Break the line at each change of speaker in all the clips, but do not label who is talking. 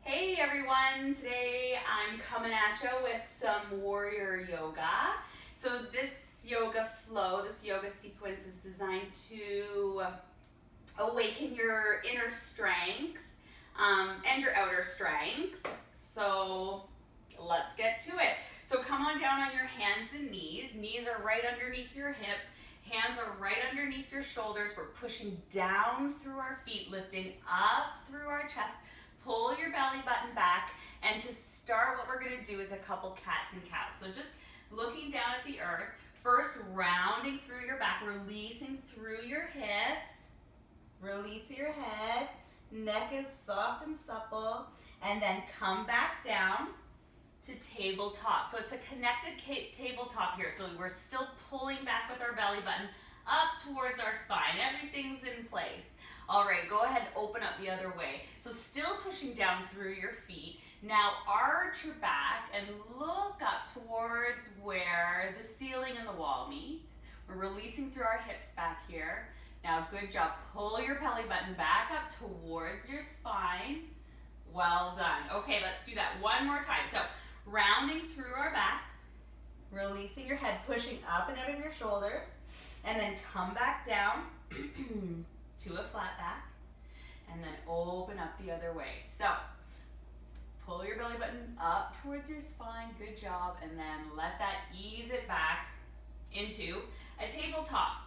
Hey everyone, today I'm coming at you with some warrior yoga. So this yoga flow, this yoga sequence is designed to awaken your inner strength and your outer strength. So let's get to it. So come on down on your hands and knees. Knees are right underneath your hips. Hands are right underneath your shoulders. We're pushing down through our feet, lifting up through our chest. Pull your belly button back, and to start, what we're gonna do is a couple cats and cows. So just looking down at the earth, first rounding through your back, releasing through your hips, release your head, neck is soft and supple, and then come back down to tabletop. So it's a connected tabletop here. So we're still pulling back with our belly button up towards our spine. Everything's in place. All right, go ahead and open up the other way. So still pushing down through your feet. Now arch your back and look up towards where the ceiling and the wall meet. We're releasing through our hips back here. Now good job. Pull your belly button back up towards your spine. Well done. Okay, let's do that one more time. So rounding through our back, releasing your head, pushing up and out of your shoulders, and then come back down to a flat back, and then open up the other way. So pull your belly button up towards your spine, good job, and then let that ease it back into a tabletop.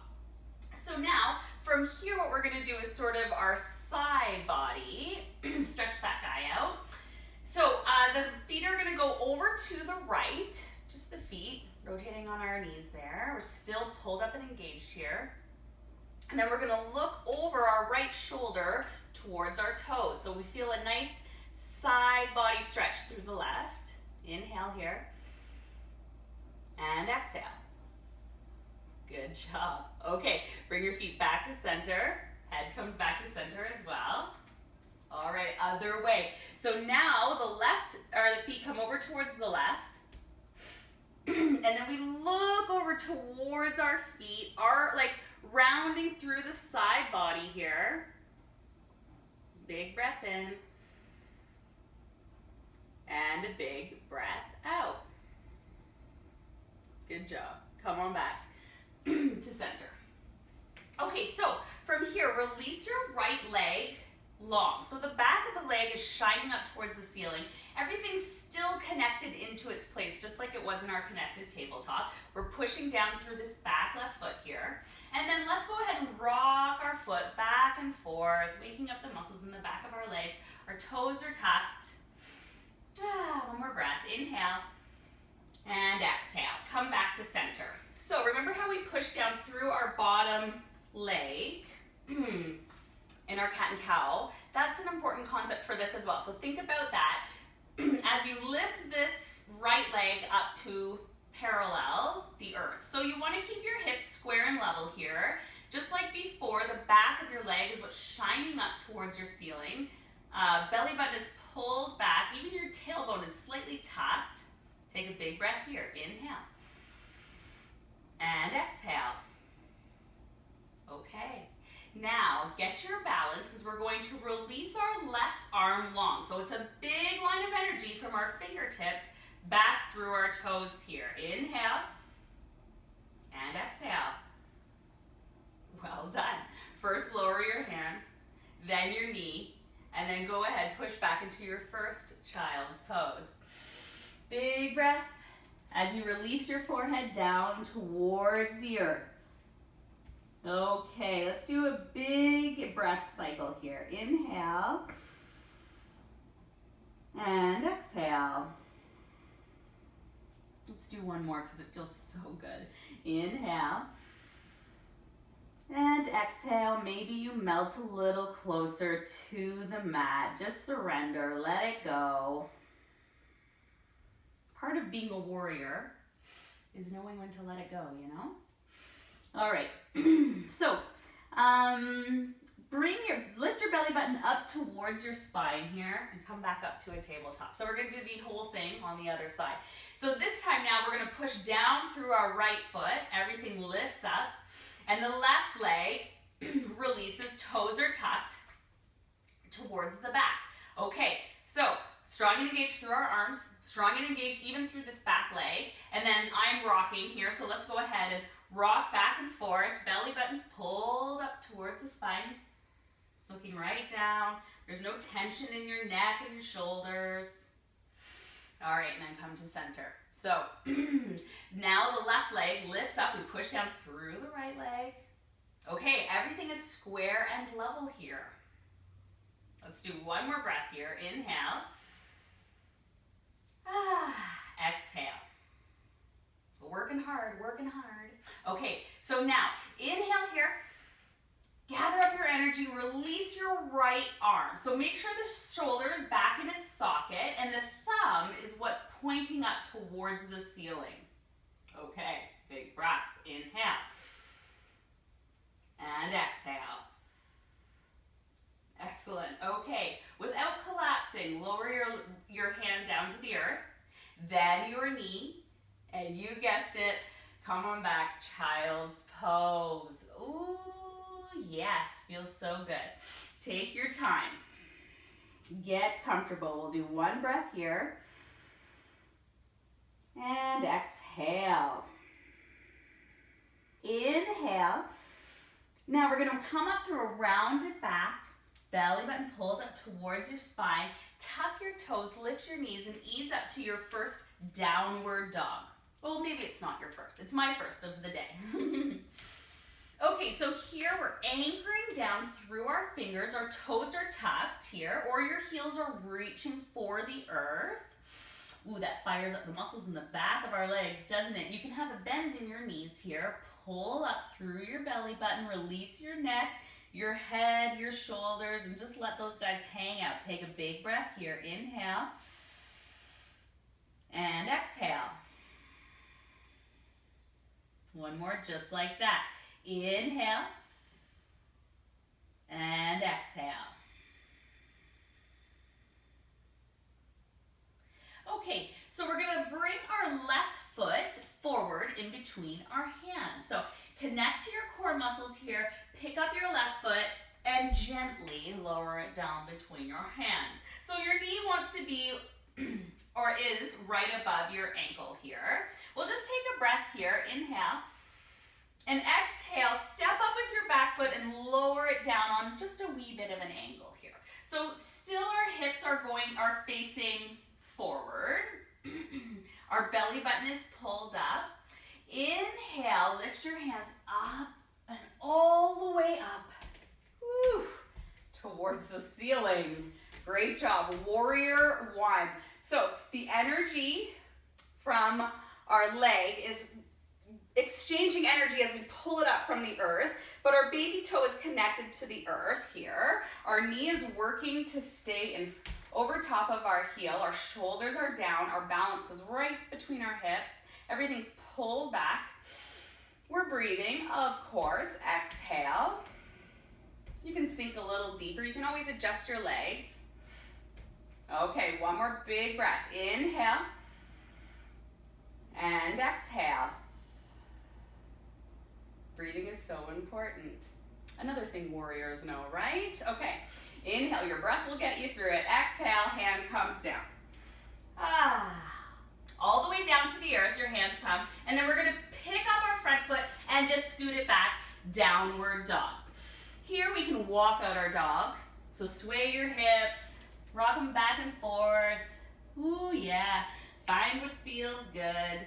So now from here, what we're gonna do is sort of our side body, stretch that guy out. So the feet are gonna go over to the right, just the feet, rotating on our knees there. We're still pulled up and engaged here. And then we're gonna look over our right shoulder towards our toes. So we feel a nice side body stretch through the left. Inhale here. And exhale. Good job. Okay, bring your feet back to center. Head comes back to center as well. All right, other way. So now the feet come over towards the left. And then we look over towards our feet, rounding through the side body here. Big breath in. And a big breath out. Good job. Come on back to center. Okay, so from here, release your right leg long. So the back of the leg is shining up towards the ceiling. Everything's still connected into its place, just like it was in our connected tabletop. We're pushing down through this back left foot here. And then let's go ahead and rock our foot back and forth, waking up the muscles in the back of our legs. Our toes are tucked. One more breath. Inhale and exhale. Come back to center. So remember how we pushed down through our bottom leg in our cat and cow? That's an important concept for this as well. So think about that. As you lift this right leg up to parallel the earth. So you want to keep your hips square and level here. Just like before, the back of your leg is what's shining up towards your ceiling. Belly button is pulled back. Even your tailbone is slightly tucked. Take a big breath here. Inhale. And exhale. Okay. Now, get your balance because we're going to release our left arm long. So it's a big line of energy from our fingertips back through our toes here. Inhale and exhale. Well done. First, lower your hand, then your knee, and then go ahead, push back into your first child's pose. Big breath as you release your forehead down towards the earth. Okay, let's do a big breath cycle here. Inhale and exhale. Let's do one more because it feels so good. Inhale and exhale. Maybe you melt a little closer to the mat. Just surrender, let it go. Part of being a warrior is knowing when to let it go, you know? All right, so lift your belly button up towards your spine here and come back up to a tabletop. So we're gonna do the whole thing on the other side. So this time now we're gonna push down through our right foot. Everything lifts up and the left leg releases, toes are tucked towards the back. Okay, so Strong and engaged through our arms, strong and engaged even through this back leg. And then I'm rocking here, so let's go ahead and rock back and forth. Belly button's pulled up towards the spine. Looking right down. There's no tension in your neck and your shoulders. All right, and then come to center. So now the left leg lifts up. We push down through the right leg. Okay, everything is square and level here. Let's do one more breath here. Inhale. Exhale. Working hard, working hard. Okay, so now inhale here. Gather up your energy, release your right arm. So make sure the shoulder is back in its socket and the thumb is what's pointing up towards the ceiling. Okay, big breath. Inhale. And exhale. Excellent. Okay, without collapsing, lower your hand down to the earth, then your knee, and you guessed it, come on back, child's pose. Ooh. Yes, feels so good. Take your time. Get comfortable. We'll do one breath here. And exhale. Inhale. Now we're going to come up through a rounded back. Belly button pulls up towards your spine. Tuck your toes, lift your knees, and ease up to your first downward dog. Well, maybe it's not your first. It's my first of the day. Okay, so here we're anchoring down through our fingers. Our toes are tucked here, or your heels are reaching for the earth. Ooh, that fires up the muscles in the back of our legs, doesn't it? You can have a bend in your knees here. Pull up through your belly button, release your neck, your head, your shoulders, and just let those guys hang out. Take a big breath here. Inhale. And exhale. One more, just like that. Inhale and exhale. Okay, so we're going to bring our left foot forward in between our hands. So connect to your core muscles here, pick up your left foot, and gently lower it down between your hands. So your knee wants to be, or is, right above your ankle here. We'll just take a breath here. Inhale. And exhale, step up with your back foot and lower it down on just a wee bit of an angle here. So still our hips are facing forward. Our belly button is pulled up. Inhale, lift your hands up and all the way up. Woo, towards the ceiling. Great job. Warrior one. So the energy from our leg is exchanging energy as we pull it up from the earth, but our baby toe is connected to the earth here. Our knee is working to stay over top of our heel. Our shoulders are down. Our balance is right between our hips. Everything's pulled back. We're breathing, of course. Exhale. You can sink a little deeper. You can always adjust your legs. Okay, one more big breath. Inhale and exhale. Breathing is so important. Another thing warriors know, right? Okay, inhale, your breath will get you through it. Exhale, hand comes down. All the way down to the earth, your hands come, and then we're gonna pick up our front foot and just scoot it back, downward dog. Here we can walk out our dog. So sway your hips, rock them back and forth. Ooh, yeah, find what feels good.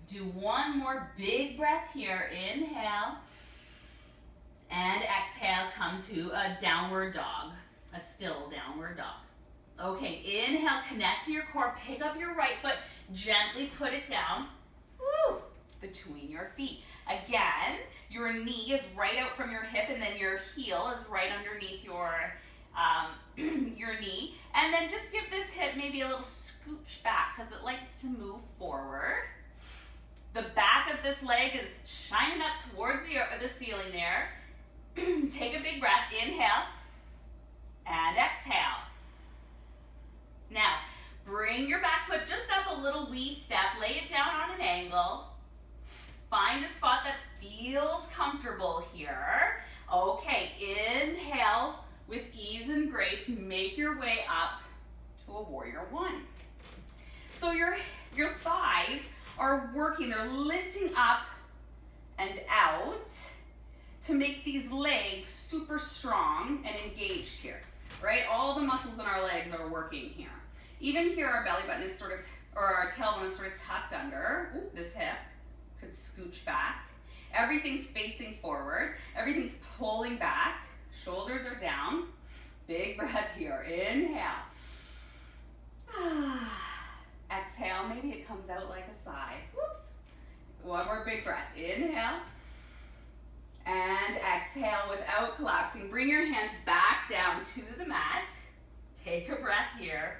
Do one more big breath here. Inhale. And exhale, come to a downward dog. A still downward dog. Okay, inhale, connect to your core. Pick up your right foot. Gently put it down. Woo, between your feet. Again, your knee is right out from your hip, and then your heel is right underneath your knee. And then just give this hip maybe a little scooch back because it likes to move forward. The back of this leg is shining up towards the ceiling there. Take a big breath. Inhale and exhale. Now, bring your back foot just up a little wee step. Lay it down on an angle. Find a spot that feels comfortable here. Okay, inhale with ease and grace. choice, make your way up to a warrior one. So your thighs are working, they're lifting up and out to make these legs super strong and engaged here, right? All the muscles in our legs are working here. Even here, our belly button is sort of, or our tailbone is sort of tucked under. Ooh, this hip could scooch back. Everything's facing forward. Everything's pulling back. Shoulders are down. Big breath here. Inhale. Exhale. Maybe it comes out like a sigh. Whoops. One more big breath. Inhale. And exhale without collapsing. Bring your hands back down to the mat. Take a breath here.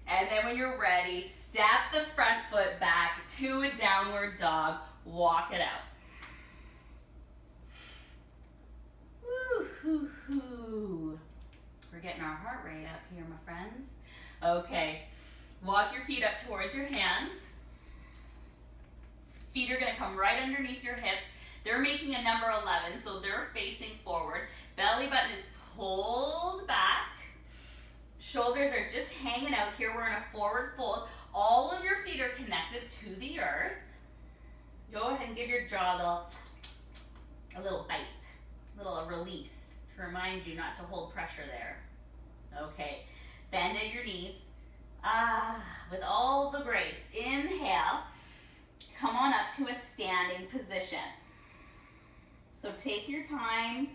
And then when you're ready, step the front foot back to a downward dog. Walk it out. Woo-hoo-hoo. We're getting our heart rate up here, my friends. Okay, walk your feet up towards your hands. Feet are gonna come right underneath your hips. They're making a number 11, so they're facing forward. Belly button is pulled back. Shoulders are just hanging out here. We're in a forward fold. All of your feet are connected to the earth. Go ahead and give your jaw a little bite, a release to remind you not to hold pressure there. Okay, bend at your knees. With all the grace. Inhale. Come on up to a standing position. So take your time.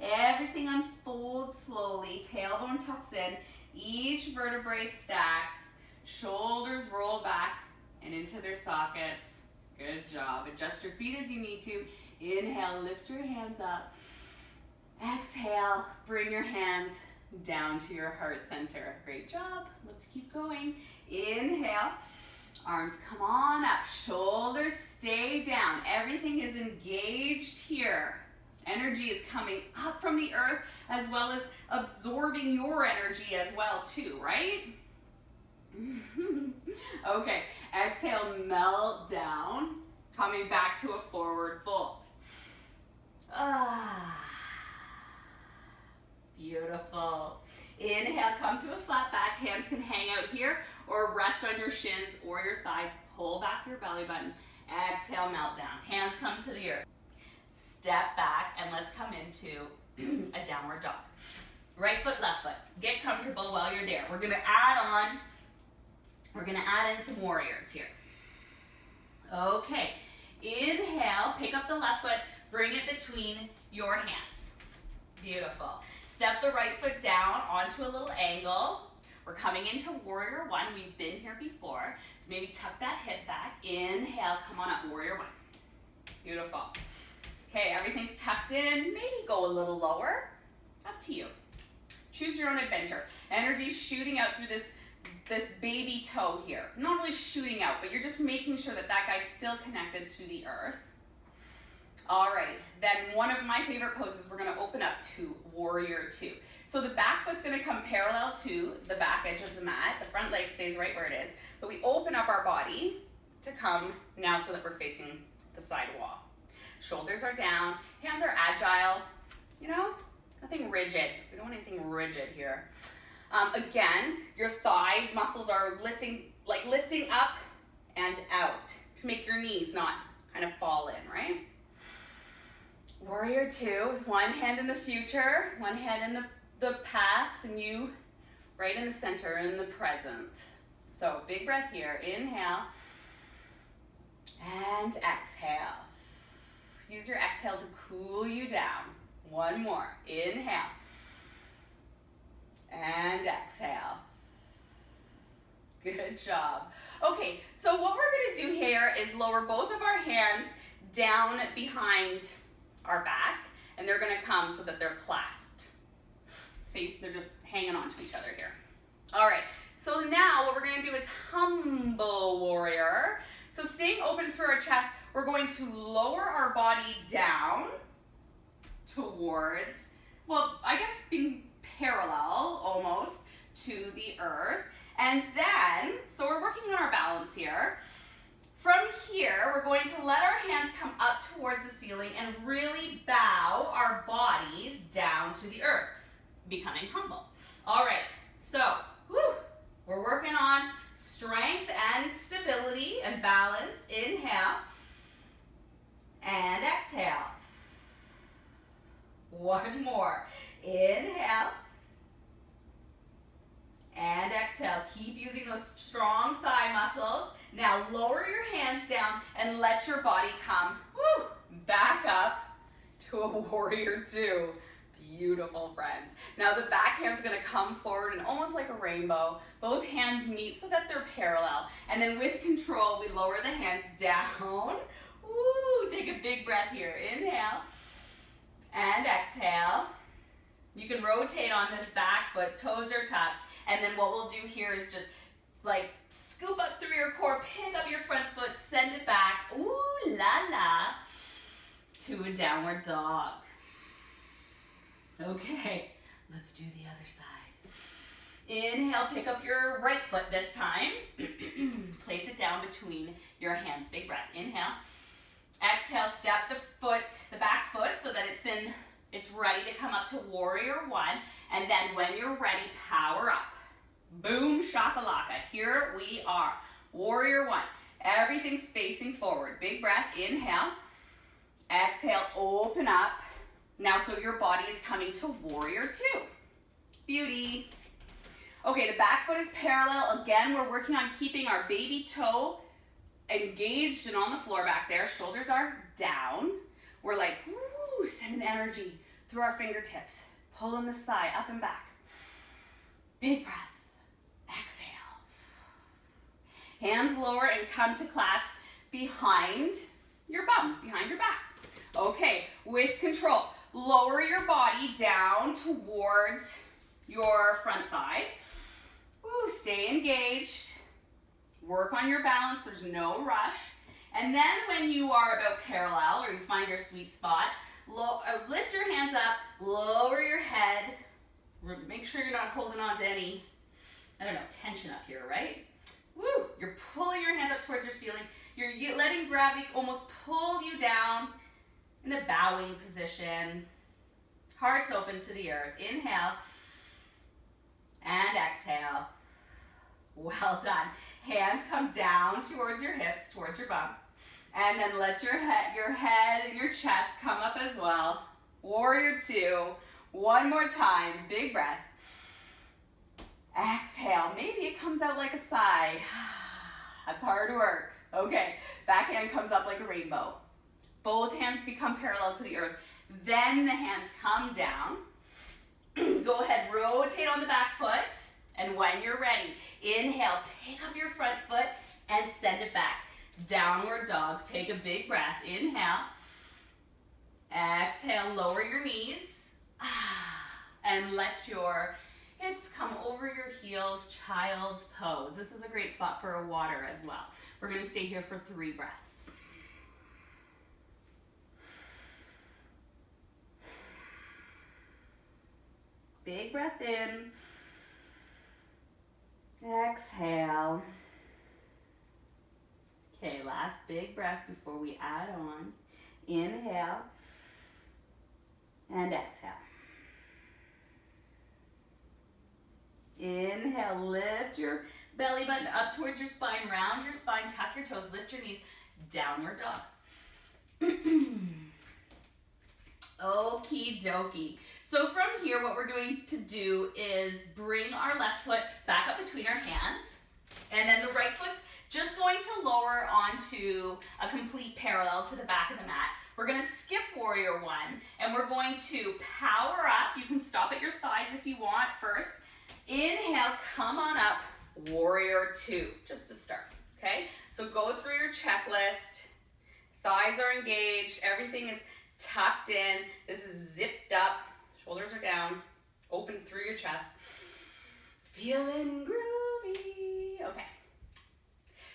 Everything unfolds slowly. Tailbone tucks in. Each vertebrae stacks. Shoulders roll back and into their sockets. Good job. Adjust your feet as you need to. Inhale, lift your hands up. Exhale, bring your hands down to your heart center. Great job. Let's keep going. Inhale. Arms come on up. Shoulders stay down. Everything is engaged here. Energy is coming up from the earth as well as absorbing your energy as well too, right? Okay, exhale, melt down, coming back to a forward fold. Beautiful. Inhale, come to a flat back. Hands can hang out here or rest on your shins or your thighs. Pull back your belly button. Exhale, melt down. Hands come to the earth. Step back and let's come into a downward dog. Right foot, left foot. Get comfortable while you're there. We're gonna add in some warriors here. Okay, inhale, pick up the left foot, bring it between your hands. Beautiful. Step the right foot down onto a little angle. We're coming into warrior one. We've been here before. So maybe tuck that hip back. Inhale, come on up, warrior one. Beautiful. Okay, everything's tucked in. Maybe go a little lower. Up to you. Choose your own adventure. Energy's shooting out through this baby toe here. Not really shooting out, but you're just making sure that guy's still connected to the earth. All right, then one of my favorite poses, we're gonna open up to warrior two. So the back foot's gonna come parallel to the back edge of the mat. The front leg stays right where it is, but we open up our body to come now so that we're facing the side wall. Shoulders are down, hands are agile, you know, nothing rigid. We don't want anything rigid here. Again, your thigh muscles are lifting up and out to make your knees not kind of fall in, right? Warrior two, with one hand in the future, one hand in the past, and you right in the center, in the present. So big breath here, inhale, and exhale. Use your exhale to cool you down. One more, inhale, and exhale. Good job. Okay, so what we're gonna do here is lower both of our hands down behind our back, and they're gonna come so that they're clasped. See, they're just hanging on to each other here. All right, so now what we're gonna do is humble warrior. So staying open through our chest, we're going to lower our body down towards, well, I guess being parallel almost to the earth. And then, so we're working on our balance here. From here, we're going to let our hands come up towards the ceiling and really bow our bodies down to the earth. becoming humble. All right, so we're working on strength and stability and balance. Inhale and exhale. One more. Inhale and exhale. Keep using those strong thigh muscles. Now lower your hands down and let your body come back up to a warrior two. Beautiful, friends. Now the back hand's gonna come forward and almost like a rainbow. Both hands meet so that they're parallel. And then with control, we lower the hands down. Woo, take a big breath here. Inhale and exhale. You can rotate on this back foot, toes are tucked. And then what we'll do here is just like scoop up through your core, pick up your front foot, send it back. Ooh la la. To a downward dog. Okay, let's do the other side. Inhale, pick up your right foot this time. Place it down between your hands. Big breath. Inhale. Exhale, step the back foot so that it's ready to come up to warrior one. And then when you're ready, power up. Boom, shakalaka. Here we are. Warrior one. Everything's facing forward. Big breath. Inhale. Exhale, open up. Now, so your body is coming to warrior two. Beauty. Okay, the back foot is parallel. Again, we're working on keeping our baby toe engaged and on the floor back there. Shoulders are down. We're like, woo, sending energy through our fingertips. Pulling this thigh up and back. Big breath. Exhale. Hands lower and come to clasp behind your bum, behind your back. Okay, with control, lower your body down towards your front thigh. Woo, stay engaged. Work on your balance, there's no rush. And then when you are about parallel, or you find your sweet spot, lift your hands up, lower your head. Make sure you're not holding on to any, tension up here, right? Woo, you're pulling your hands up towards your ceiling. You're letting gravity almost pull you down in a bowing position. Hearts open to the earth. Inhale and exhale. Well done. Hands come down towards your hips, towards your bum. And then let your head and your chest come up as well. Warrior two. One more time. Big breath. Exhale. Maybe it comes out like a sigh. That's hard work. Okay. Back hand comes up like a rainbow. Both hands become parallel to the earth. Then the hands come down. Go ahead, rotate on the back foot. And when you're ready, inhale, pick up your front foot and send it back. Downward dog. Take a big breath. Inhale. Exhale, lower your knees. And let your hips come over your heels, child's pose. This is a great spot for a water as well. We're going to stay here for 3 breaths. Big breath in. Exhale. Okay, last big breath before we add on. Inhale and exhale. Inhale, lift your belly button up towards your spine, round your spine, tuck your toes, lift your knees, downward dog. Okie dokie. So from here, what we're going to do is bring our left foot back up between our hands, and then the right foot's just going to lower onto a complete parallel to the back of the mat. We're going to skip warrior one, and we're going to power up. You can stop at your thighs if you want first. Inhale, come on up, warrior two, just to start, okay? So go through your checklist. Thighs are engaged, everything is tucked in. This is zipped up. Shoulders are down, open through your chest. Feeling groovy. Okay.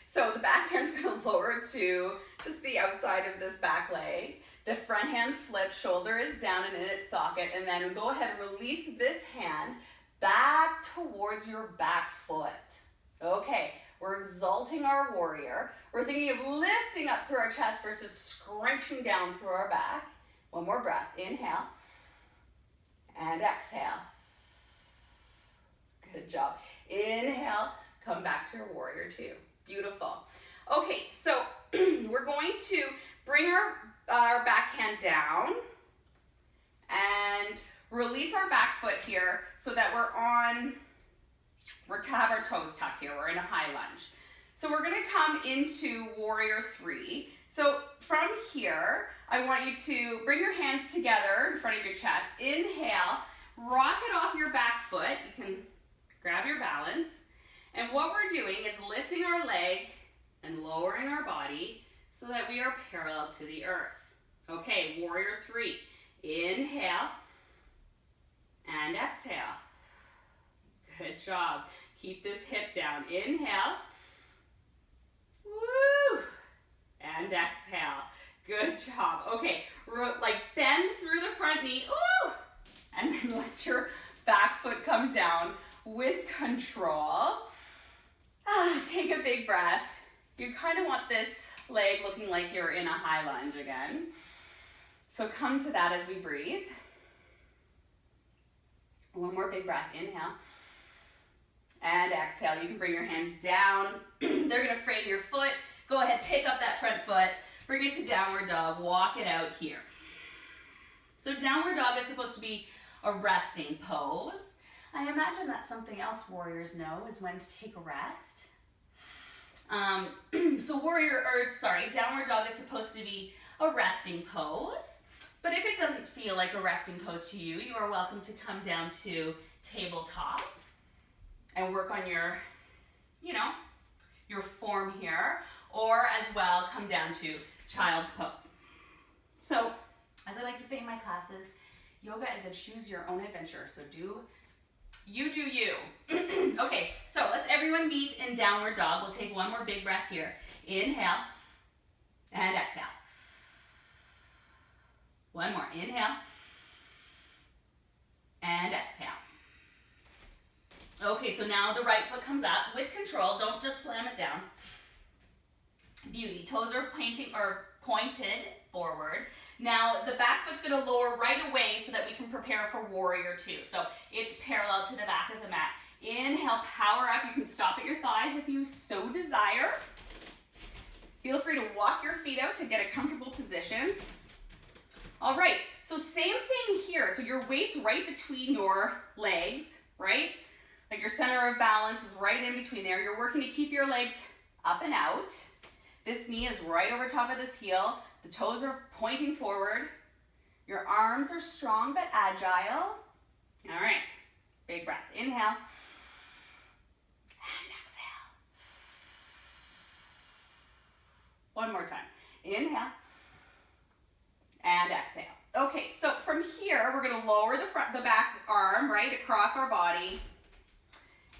So the back hand's gonna lower to just the outside of this back leg. The front hand flips, shoulder is down and in its socket, and then go ahead and release this hand back towards your back foot. Okay, we're exalting our warrior. We're thinking of lifting up through our chest versus scrunching down through our back. One more breath, inhale. And exhale. Good job. Inhale, come back to your warrior two. Beautiful. Okay, so we're going to bring our back hand down and release our back foot here so that we're to have our toes tucked here. We're in a high lunge. So we're gonna come into warrior three. So from here, I want you to bring your hands together in front of your chest. Inhale, rock it off your back foot. You can grab your balance. And what we're doing is lifting our leg and lowering our body so that we are parallel to the earth. Okay, warrior three. Inhale and exhale. Good job. Keep this hip down. Inhale. Woo! And exhale. Good job. Okay, like bend through the front knee. Ooh! And then let your back foot come down with control. Take a big breath. You kind of want this leg looking like you're in a high lunge again. So come to that as we breathe. One more big breath. Inhale. And exhale. You can bring your hands down. They're going to frame your foot. Go ahead, pick up that front foot. Bring it to downward dog. Walk it out here. So downward dog is supposed to be a resting pose. I imagine that's something else warriors know is when to take a rest. Downward dog is supposed to be a resting pose. But if it doesn't feel like a resting pose to you, you are welcome to come down to tabletop and work on your form here, or as well come down to child's pose. So, as I like to say in my classes, yoga is a choose your own adventure. So do you. Okay, so let's everyone meet in downward dog. We'll take one more big breath here. Inhale and exhale. One more. Inhale and exhale. Okay, so now the right foot comes up with control. Don't just slam it down. Beauty. Toes are pointed forward. Now the back foot's going to lower right away so that we can prepare for warrior two. So it's parallel to the back of the mat. Inhale, power up. You can stop at your thighs if you so desire. Feel free to walk your feet out to get a comfortable position. All right, so same thing here. So your weight's right between your legs, right? Like your center of balance is right in between there. You're working to keep your legs up and out. This knee is right over top of this heel. The toes are pointing forward. Your arms are strong but agile. All right, big breath. Inhale and exhale. One more time. Inhale and exhale. Okay, so from here, we're gonna lower the back arm right across our body.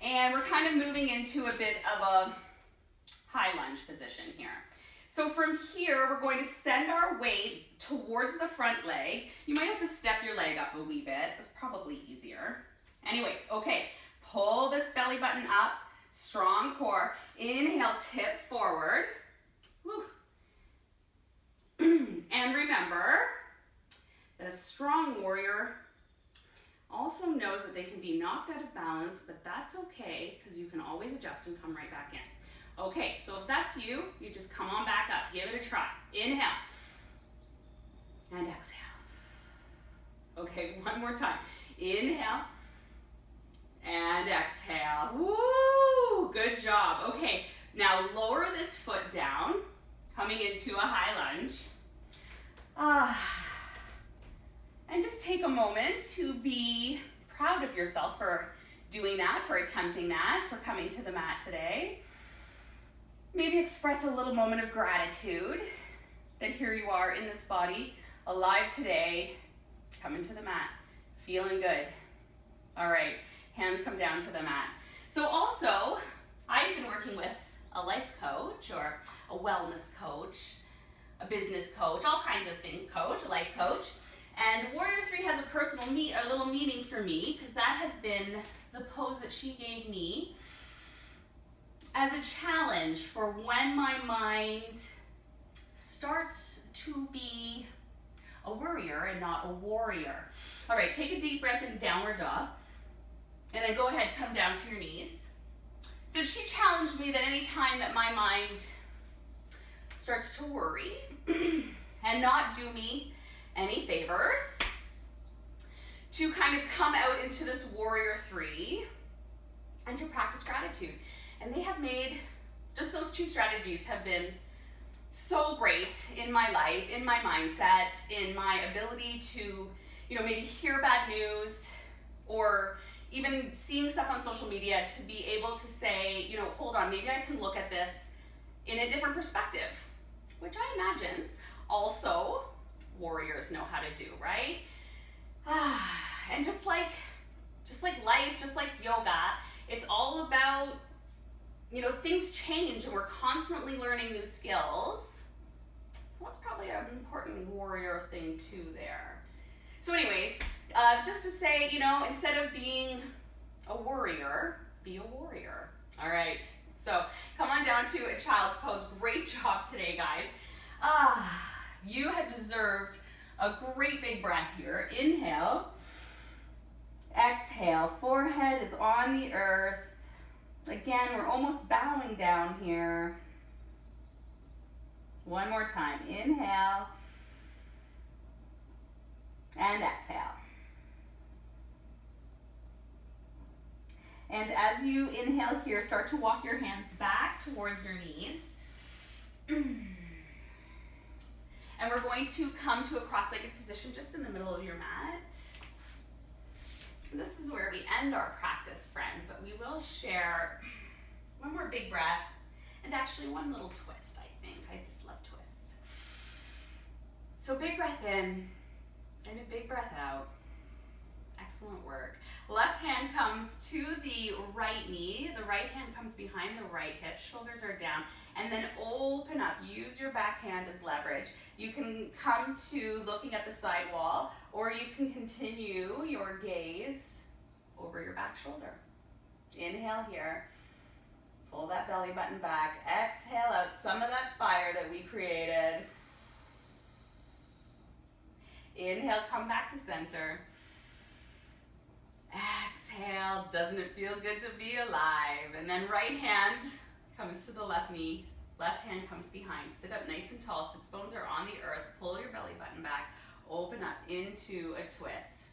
And we're kind of moving into a bit of a high lunge position here. So from here, we're going to send our weight towards the front leg. You might have to step your leg up a wee bit. That's probably easier. Anyways, okay, pull this belly button up, strong core. Inhale, tip forward. Woo. And remember that a strong warrior also knows that they can be knocked out of balance, but that's okay because you can always adjust and come right back in. Okay, so if that's you, you just come on back up. Give it a try. Inhale and exhale. Okay, one more time. Inhale and exhale. Woo! Good job. Okay, now lower this foot down, coming into a high lunge. And just take a moment to be proud of yourself for doing that, for attempting that, for coming to the mat today. Maybe express a little moment of gratitude that here you are in this body, alive today, coming to the mat, feeling good. All right, hands come down to the mat. So also, I've been working with a life coach or a wellness coach, a business coach, all kinds of things coach, a life coach. And Warrior 3 has a little meaning for me because that has been the pose that she gave me as a challenge for when my mind starts to be a worrier and not a warrior. All right, take a deep breath in downward dog. And then go ahead, come down to your knees. So she challenged me that any time that my mind starts to worry and not do me any favors, to kind of come out into this warrior 3 and to practice gratitude. And they have made, just those 2 strategies have been so great in my life, in my mindset, in my ability to, maybe hear bad news or even seeing stuff on social media to be able to say, hold on, maybe I can look at this in a different perspective, which I imagine also warriors know how to do, right? And just like life, just like yoga, it's all about, things change and we're constantly learning new skills. So that's probably an important warrior thing too there. So anyways, just to say, instead of being a worrier, be a warrior. All right, so come on down to a child's pose. Great job today, guys. You have deserved a great big breath here. Inhale. Exhale. Forehead is on the earth. Again, we're almost bowing down here. One more time. Inhale. And exhale. And as you inhale here, start to walk your hands back towards your knees. And we're going to come to a cross-legged position just in the middle of your mat. This is where we end our practice, friends, but we will share one more big breath and actually one little twist, I think. I just love twists. So big breath in and a big breath out. Excellent work. Left hand comes to the right knee. The right hand comes behind the right hip. Shoulders are down. And then open up. Use your back hand as leverage. You can come to looking at the side wall, or you can continue your gaze over your back shoulder. Inhale here. Pull that belly button back. Exhale out some of that fire that we created. Inhale, come back to center. Exhale, doesn't it feel good to be alive? And then right hand comes to the left knee, left hand comes behind. Sit up nice and tall, sits bones are on the earth. Pull your belly button back, open up into a twist.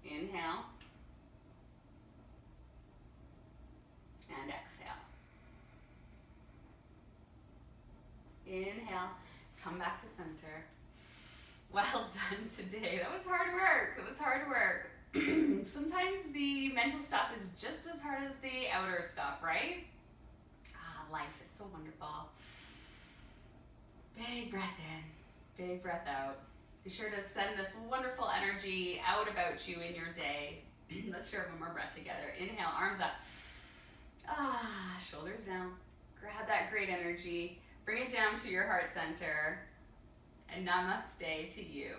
Inhale. And exhale. Inhale, come back to center. Well done today. That was hard work. It was hard work. Sometimes the mental stuff is just as hard as the outer stuff, right? Life, it's so wonderful. Big breath in, big breath out. Be sure to send this wonderful energy out about you in your day. Let's share one more breath together. Inhale, arms up. Shoulders down. Grab that great energy. Bring it down to your heart center. And namaste to you.